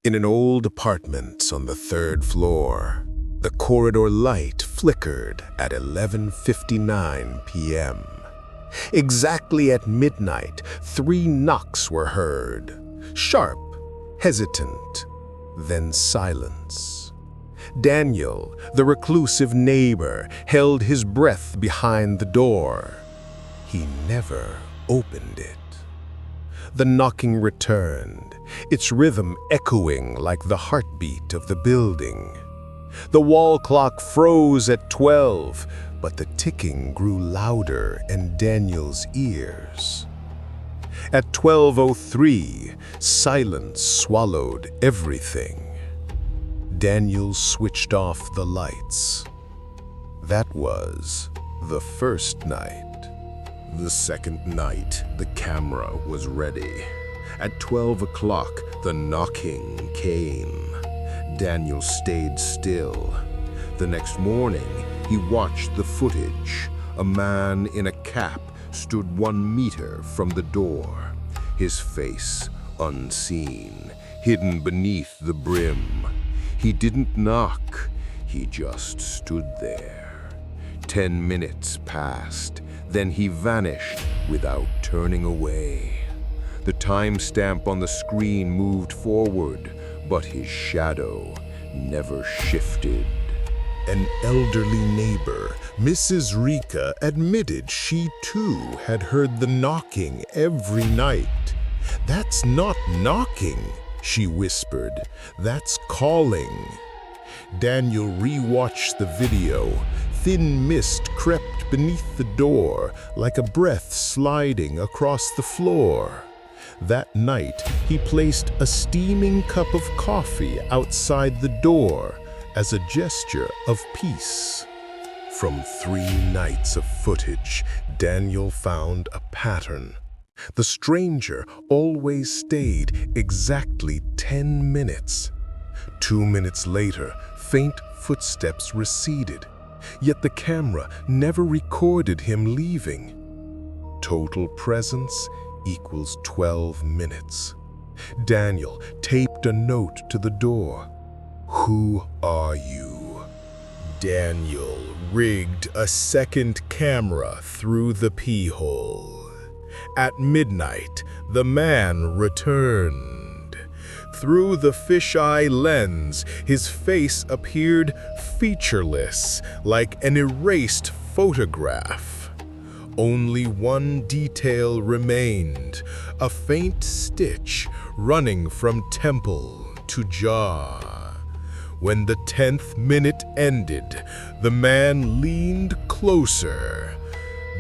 In an old apartment on the third floor, the corridor light flickered at 11:59 p.m. Exactly at midnight, 3 knocks were heard. Sharp, hesitant, then silence. Daniel, the reclusive neighbor, held his breath behind the door. He never opened it. The knocking returned, its rhythm echoing like the heartbeat of the building. The wall clock froze at 12, but the ticking grew louder in Daniel's ears. At 12:03, silence swallowed everything. Daniel switched off the lights. That was the first night. The second night, the camera was ready. At 12 o'clock, the knocking came. Daniel stayed still. The next morning, he watched the footage. A man in a cap stood 1 meter from the door, his face unseen, hidden beneath the brim. He didn't knock, he just stood there. 10 minutes passed. Then he vanished without turning away. The timestamp on the screen moved forward, but his shadow never shifted. An elderly neighbor, Mrs. Rika, admitted she too had heard the knocking every night. "That's not knocking," she whispered. "That's calling." Daniel rewatched the video. Thin mist crept beneath the door like a breath sliding across the floor. That night, he placed a steaming cup of coffee outside the door as a gesture of peace. From 3 nights of footage, Daniel found a pattern. The stranger always stayed exactly 10 minutes. 2 minutes later, faint footsteps receded. Yet the camera never recorded him leaving. Total presence equals 12 minutes. Daniel taped a note to the door. "Who are you?" Daniel rigged a second camera through the pee-hole. At midnight, the man returned. Through the fisheye lens, his face appeared featureless, like an erased photograph. Only one detail remained, a faint stitch running from temple to jaw. When the 10th minute ended, the man leaned closer.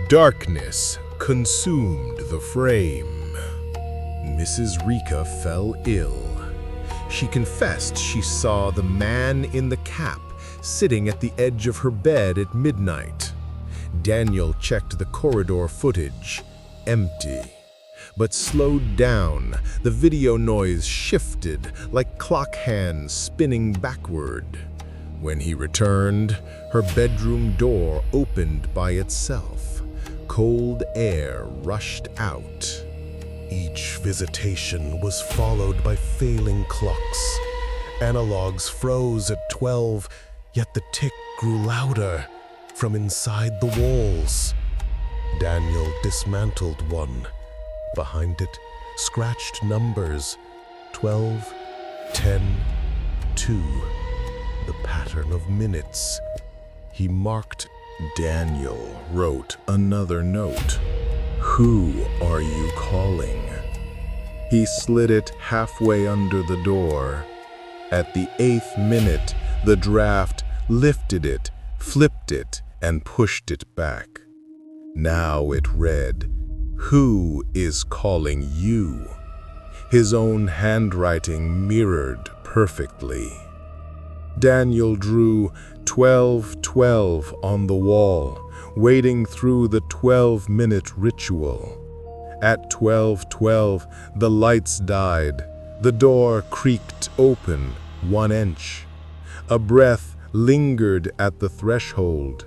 Darkness consumed the frame. Mrs. Rika fell ill. She confessed she saw the man in the cap sitting at the edge of her bed at midnight. Daniel checked the corridor footage. Empty. But slowed down, the video noise shifted like clock hands spinning backward. When he returned, her bedroom door opened by itself. Cold air rushed out. Each visitation was followed by failing clocks. Analogs froze at 12, yet the tick grew louder from inside the walls. Daniel dismantled one. Behind it, scratched numbers: 12, 10, 2. The pattern of minutes. He marked. Daniel wrote another note. "Who are you calling?" He slid it halfway under the door. At the 8th minute, the draft lifted it, flipped it, and pushed it back. Now it read, "Who is calling you?" His own handwriting mirrored perfectly. Daniel drew 12:12 on the wall, wading through the 12-minute ritual. At 12:12, the lights died. The door creaked open 1 inch. A breath lingered at the threshold.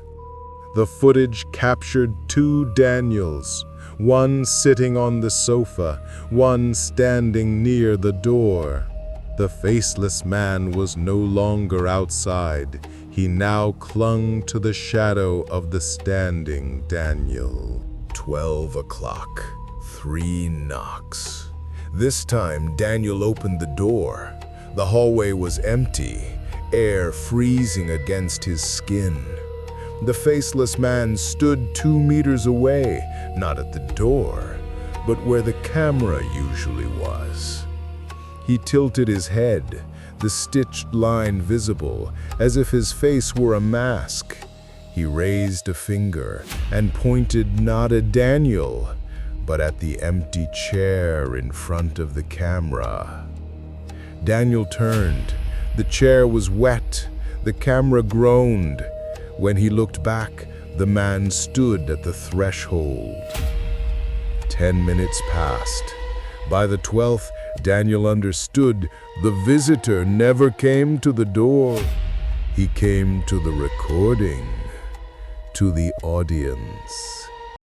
The footage captured 2 Daniels, one sitting on the sofa, one standing near the door. The faceless man was no longer outside. He now clung to the shadow of the standing Daniel. 12 o'clock. 3 knocks. This time, Daniel opened the door. The hallway was empty, air freezing against his skin. The faceless man stood 2 meters away, not at the door, but where the camera usually was. He tilted his head, the stitched line visible, as if his face were a mask. He raised a finger and pointed not at Daniel, but at the empty chair in front of the camera. Daniel turned. The chair was wet. The camera groaned. When he looked back, the man stood at the threshold. 10 minutes passed. By the 12th, Daniel understood the visitor never came to the door. He came to the recording, to the audience.